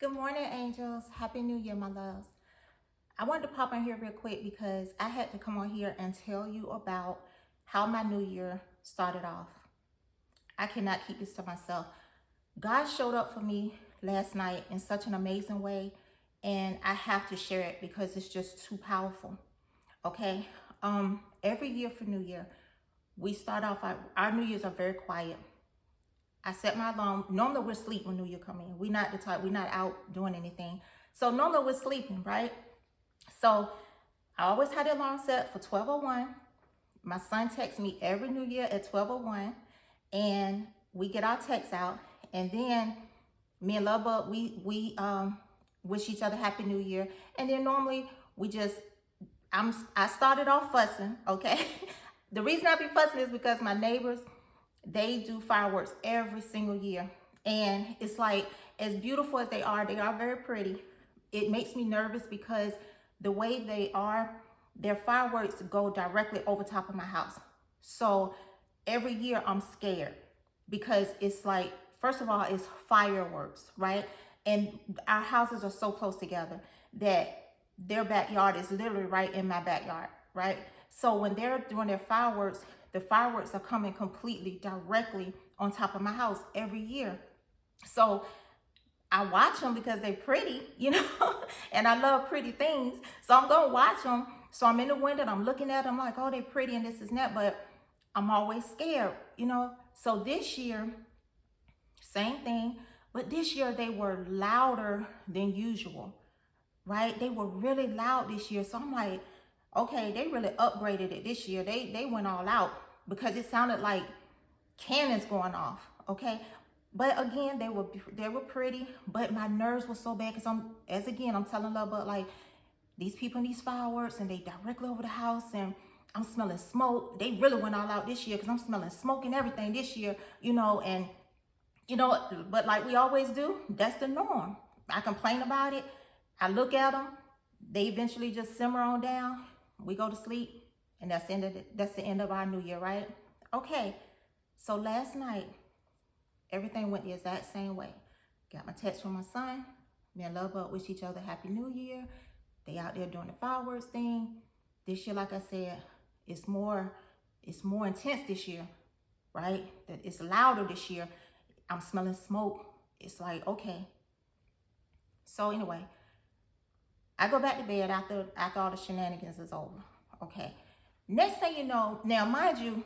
Good morning, angels. Happy New Year, my loves. I wanted to pop in here real quick because I had to come on here and tell you about how my new year started off. I cannot keep this to myself. God showed up for me last night in such an amazing way, and I have to share it because it's just too powerful. Okay? Every year for New Year, we start off our New Year's are very quiet. I set my alarm. Normally we're asleep when New Year come in. We're not the type, we're not out doing anything. So normally we're sleeping, right? So I always had the alarm set for 12:01. My son texts me every New Year at 12:01, and we get our texts out, and then me and Love Bug, we wish each other Happy New Year, and then normally we just I started off fussing, okay. The reason I be fussing is because my neighbors, they do fireworks every single year, and it's like, as beautiful as they are very pretty. It makes me nervous because the way they are, their fireworks go directly over top of my house. So every year I'm scared because it's like, first of all, it's fireworks, right? And our houses are so close together that their backyard is literally right in my backyard, right? So when they're doing their fireworks, the fireworks are coming completely directly on top of my house every year. So I watch them because they're pretty, and I love pretty things. So I'm gonna watch them. So I'm in the window and I'm looking at them like, oh, they're pretty and this is that, but I'm always scared. So this year, same thing, but this year they were louder than usual, right? They were really loud this year. So I'm like, okay, they really upgraded it this year. They went all out because it sounded like cannons going off, okay? But again, they were pretty, but my nerves were so bad because I'm telling Love Bug, like, these people in these fireworks and they directly over the house, and I'm smelling smoke. They really went all out this year because I'm smelling smoke and everything this year, and but like we always do, that's the norm. I complain about it. I look at them. They eventually just simmer on down. We go to sleep, and that's the end of our new year, right? Okay. So last night, everything went the exact same way. Got my text from my son. Me and Love Bug wish each other Happy New Year. They out there doing the fireworks thing. This year, like I said, it's more intense this year, right? That it's louder this year. I'm smelling smoke. It's like, okay. So anyway, I go back to bed after all the shenanigans is over. Okay. Next thing you know, now mind you,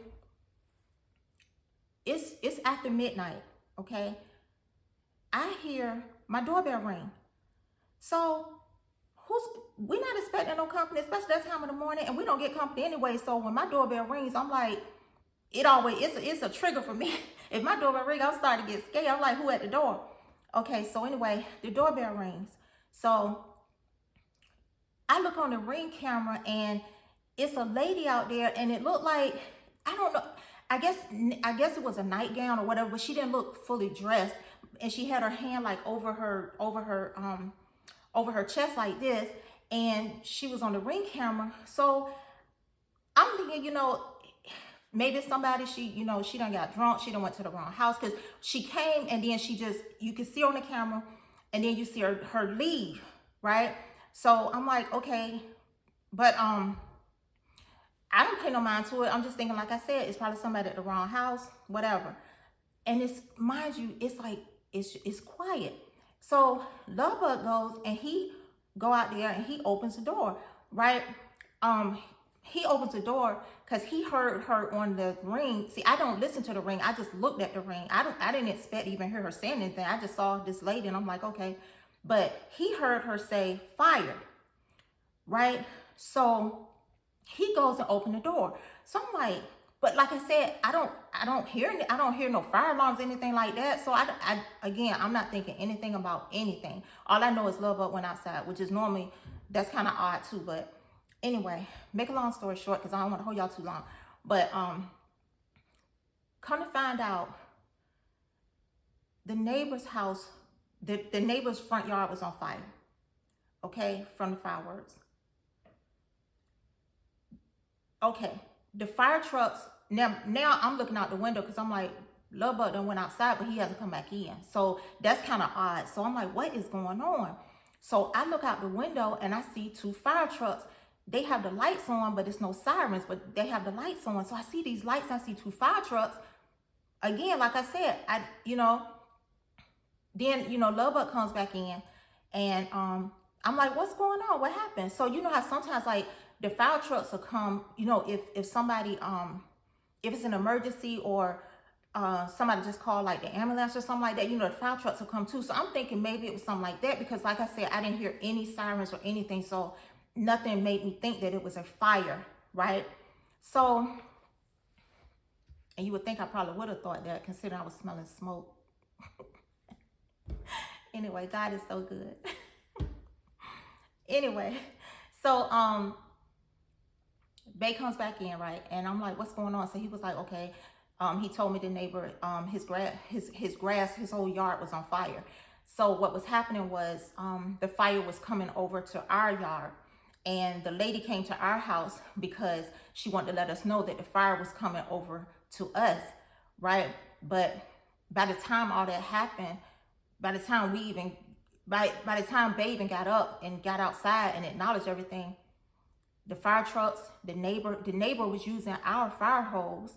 it's after midnight. Okay. I hear my doorbell ring. So we're not expecting no company, especially that time of the morning, and we don't get company anyway. So when my doorbell rings, I'm like, it's a trigger for me. If my doorbell rings, I'm starting to get scared. I'm like, who at the door? Okay, so anyway, the doorbell rings. So I look on the Ring camera, and it's a lady out there, and it looked like, I don't know, I guess it was a nightgown or whatever, but she didn't look fully dressed, and she had her hand like over her chest like this, and she was on the Ring camera. So I'm thinking, maybe somebody, she done got drunk, she done went to the wrong house, because she came and then you can see her on the camera, and then you see her leave, right? So I'm like, okay, but I don't pay no mind to it. I'm just thinking, like I said, it's probably somebody at the wrong house, whatever. And it's, mind you, it's like, it's quiet. So Love Bug goes and he go out there and he opens the door, right? He opens the door because he heard her on the Ring. See, I don't listen to the Ring. I just looked at the Ring. I didn't expect to even hear her saying anything. I just saw this lady and I'm like, okay. But he heard her say fire, right? So he goes and open the door. So I'm like, but like I said, I don't hear no fire alarms, anything like that. So again, I'm not thinking anything about anything. All I know is Love Bug went outside, which is normally, that's kind of odd too. But anyway, make a long story short, because I don't want to hold y'all too long. But come to find out, the neighbor's house, the neighbor's front yard was on fire. Okay, from the fireworks. Okay, the fire trucks, now I'm looking out the window because I'm like, Love Bug done went outside, but he hasn't come back in. So that's kind of odd. So I'm like, what is going on? So I look out the window and I see 2 fire trucks. They have the lights on, but it's no sirens, but they have the lights on. So I see these lights, I see 2 fire trucks. Again, like I said, then, Love Bug comes back in and I'm like, what's going on? What happened? So you know how sometimes like the fire trucks will come, if somebody, if it's an emergency or somebody just called like the ambulance or something like that, the fire trucks will come too. So I'm thinking maybe it was something like that because like I said, I didn't hear any sirens or anything. So nothing made me think that it was a fire, right? So, and you would think I probably would have thought that considering I was smelling smoke. Anyway, God is so good. Anyway, so Bay comes back in, right? And I'm like, what's going on? So he was like, okay. He told me the neighbor, his grass, his whole yard was on fire. So what was happening was the fire was coming over to our yard. And the lady came to our house because she wanted to let us know that the fire was coming over to us, right? But by the time all that happened, by the time by the time Bay even got up and got outside and acknowledged everything, the fire trucks, the neighbor was using our fire hose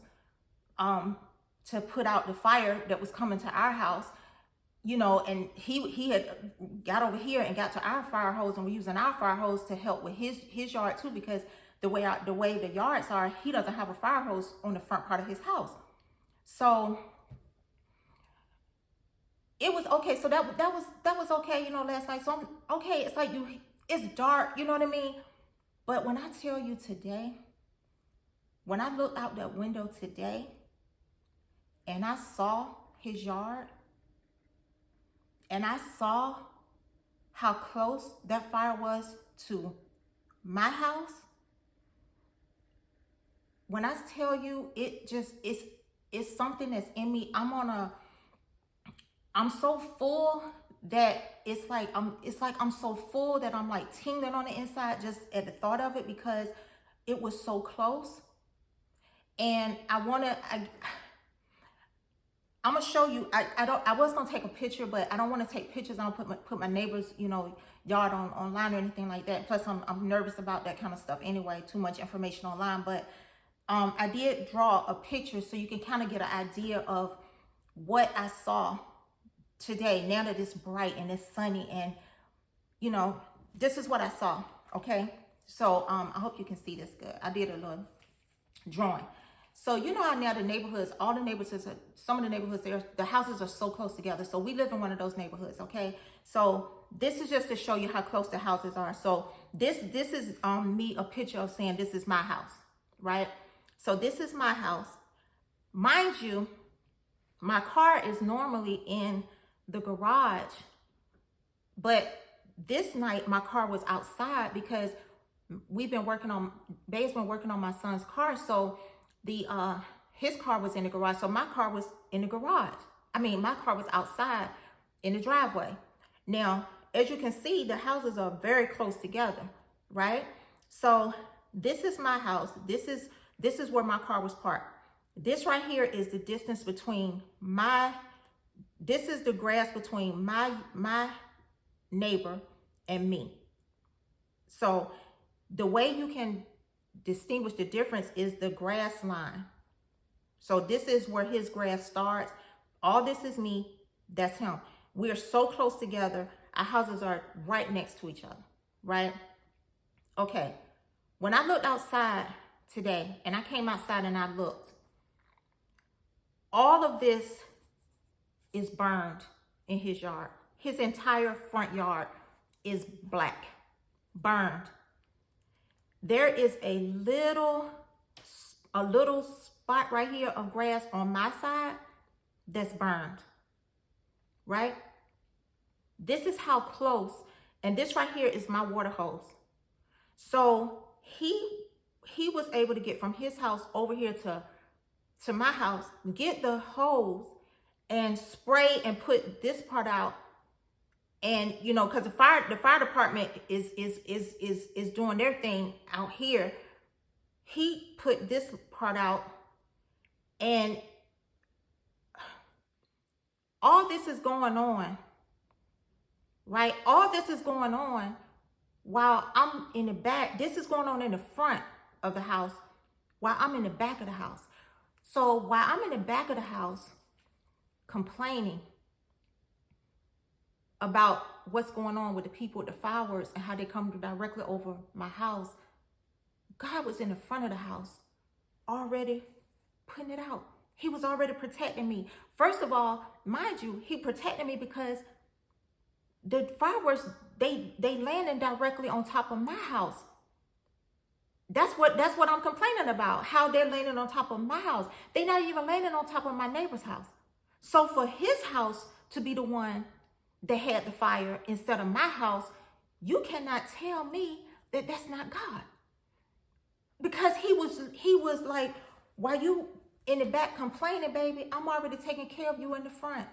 to put out the fire that was coming to our house, and he had got over here and got to our fire hose, and we're using our fire hose to help with his yard too, because the way the yards are, he doesn't have a fire hose on the front part of his house. So it was okay. So that was okay, last night. So I'm okay. It's like it's dark, you know what I mean? But when I tell you today, when I looked out that window today and I saw his yard and I saw how close that fire was to my house, when I tell you, it's something that's in me. I'm so full that it's like I'm so full that I'm like tingling on the inside just at the thought of it because it was so close. And I'm gonna show you. I was gonna take a picture, but I don't want to take pictures. I don't put my neighbor's yard online or anything like that. Plus, I'm nervous about that kind of stuff anyway. Too much information online, but I did draw a picture so you can kind of get an idea of what I saw today. Now that it's bright and it's sunny, and this is what I saw. Okay, so I hope you can see this good. I did a little drawing. So how now the neighborhoods, all the neighborhoods, some of the neighborhoods there, the houses are so close together. So we live in one of those neighborhoods, okay? So this is just to show you how close the houses are. So this is me a picture of saying this is my house, right? So this is my house. Mind you, my car is normally in the garage, but this night my car was outside because Bay's been working on my son's car. So his car was in the garage. So my car was in the garage. My car was outside in the driveway. Now, as you can see, the houses are very close together, right? So this is my house. This is where my car was parked. This right here is the distance between this is the grass between my neighbor and me. So the way you can distinguish the difference is the grass line. So this is where his grass starts. All this is me, that's him. We are so close together. Our houses are right next to each other, right? Okay, when I looked outside today, and I came outside and I looked, all of this is burned in his yard. His entire front yard is black, burned. There is a little spot right here of grass on my side that's burned, right? This is how close, and this right here is my water hose. So he was able to get from his house over here to my house, get the hose and spray and put this part out. And because the fire department is doing their thing out here, he put this part out, and all this is going on, right? All this is going on while I'm in the back. This is going on in the front of the house while I'm in the back of the house. So while I'm in the back of the house complaining about what's going on with the people with the fireworks and how they come directly over my house, God was in the front of the house already putting it out. He was already protecting me. First of all, mind you, he protected me because the fireworks, they landing directly on top of my house. That's what I'm complaining about, how they're landing on top of my house. They're not even landing on top of my neighbor's house. So for his house to be the one that had the fire instead of my house, you cannot tell me that that's not God. Because he was like, while you in the back complaining, baby, I'm already taking care of you in the front.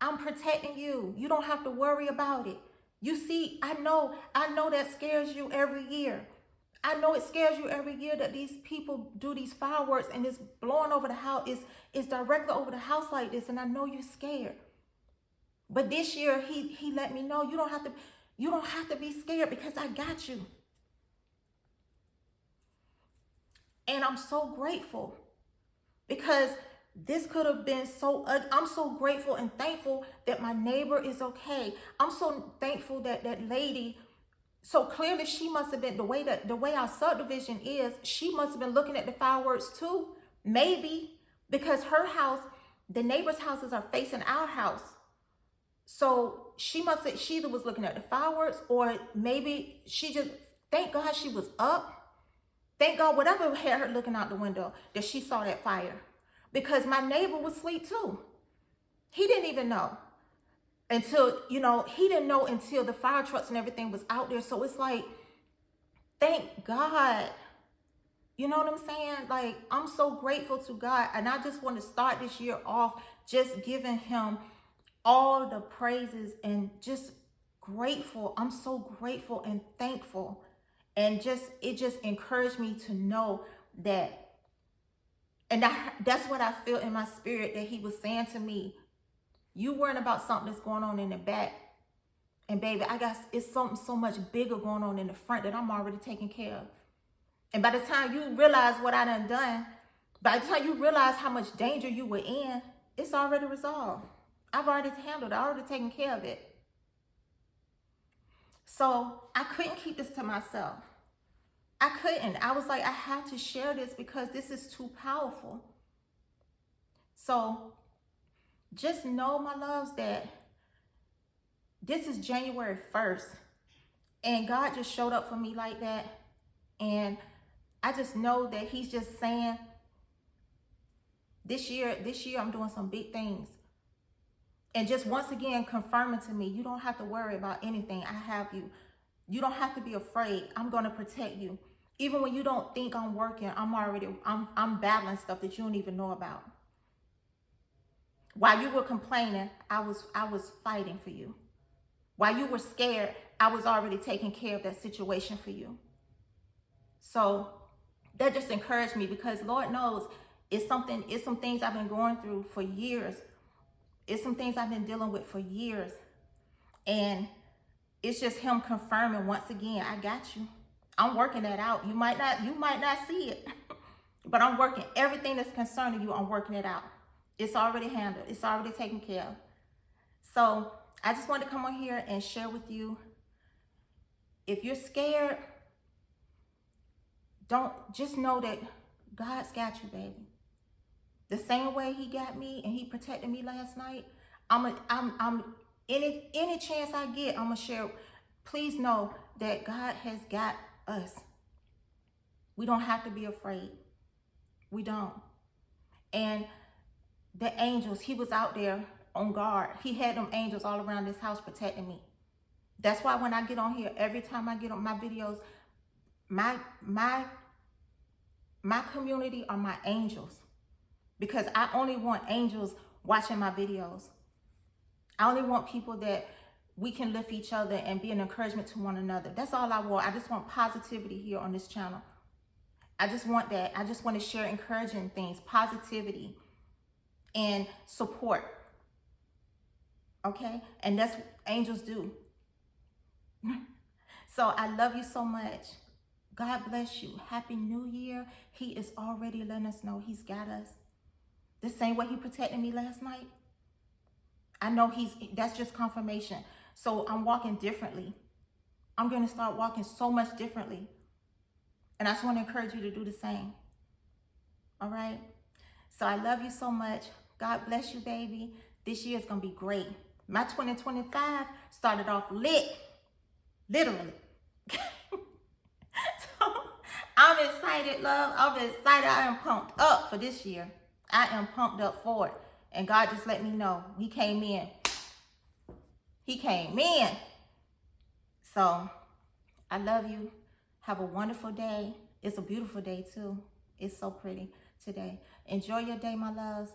I'm protecting you. You don't have to worry about it. You see, I know that scares you every year. I know it scares you every year that these people do these fireworks and it's blowing over the house, it's directly over the house like this, and I know you're scared. But this year he let me know you don't have to be scared because I got you. And I'm so grateful because this could have been I'm so grateful and thankful that my neighbor is okay. I'm so thankful that that lady, so clearly she must have been, the way our subdivision is, she must have been looking at the fireworks too. Maybe because her house, the neighbors' houses are facing our house. So she either was looking at the fireworks, or maybe she just, thank God she was up. Thank God whatever had her looking out the window that she saw that fire. Because my neighbor was asleep too. He didn't even know until, he didn't know until the fire trucks and everything was out there. So it's like, thank God. You know what I'm saying? Like, I'm so grateful to God. And I just want to start this year off just giving him all the praises and just grateful. I'm so grateful and thankful. And it just encouraged me to know that, and that's what I feel in my spirit, that he was saying to me, you worrying about something that's going on in the back. And baby, it's something so much bigger going on in the front that I'm already taking care of. And by the time you realize what I done, by the time you realize how much danger you were in, it's already resolved. I've already handled it. I've already taken care of it. So I couldn't keep this to myself. I couldn't. I was like, I have to share this because this is too powerful. So just know, my loves, that this is January 1st. And God just showed up for me like that. And I just know that he's just saying, this year I'm doing some big things. And just once again confirming to me, you don't have to worry about anything. I have you. You don't have to be afraid. I'm going to protect you. Even when you don't think I'm working, I'm battling stuff that you don't even know about. While you were complaining, I was fighting for you. While you were scared, I was already taking care of that situation for you. So that just encouraged me, because Lord knows it's some things I've been going through for years. It's some things I've been dealing with for years. And it's just him confirming once again, I got you. I'm working that out. You might not see it, but I'm working everything that's concerning you. I'm working it out. It's already handled. It's already taken care of. So I just wanted to come on here and share with you. If you're scared, just know that God's got you, baby. The same way he got me and he protected me last night, any chance I get, I'm gonna share. Please know that God has got us. We don't have to be afraid. We don't. And the angels, he was out there on guard. He had them angels all around this house protecting me. That's why when I get on here, every time I get on my videos, my community are my angels. Because I only want angels watching my videos. I only want people that we can lift each other and be an encouragement to one another. That's all I want. I just want positivity here on this channel. I just want that. I just want to share encouraging things, positivity, and support. Okay? And that's what angels do. So I love you so much. God bless you. Happy New Year. He is already letting us know he's got us. The same way he protected me last night. I know that's just confirmation. So I'm walking differently. I'm going to start walking so much differently. And I just want to encourage you to do the same. All right? So I love you so much. God bless you, baby. This year is going to be great. My 2025 started off lit. Literally. So I'm excited, love. I'm excited. I am pumped up for this year. I am pumped up for it. And God just let me know. He came in. He came in. So I love you. Have a wonderful day. It's a beautiful day too. It's so pretty today. Enjoy your day, my loves.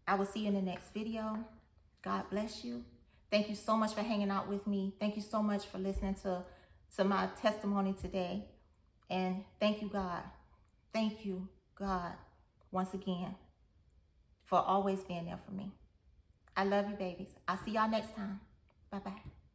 I will see you in the next video. God bless you. Thank you so much for hanging out with me. Thank you so much for listening to my testimony today. And thank you, God. Thank you, God, once again, for always being there for me. I love you, babies. I'll see y'all next time. Bye-bye.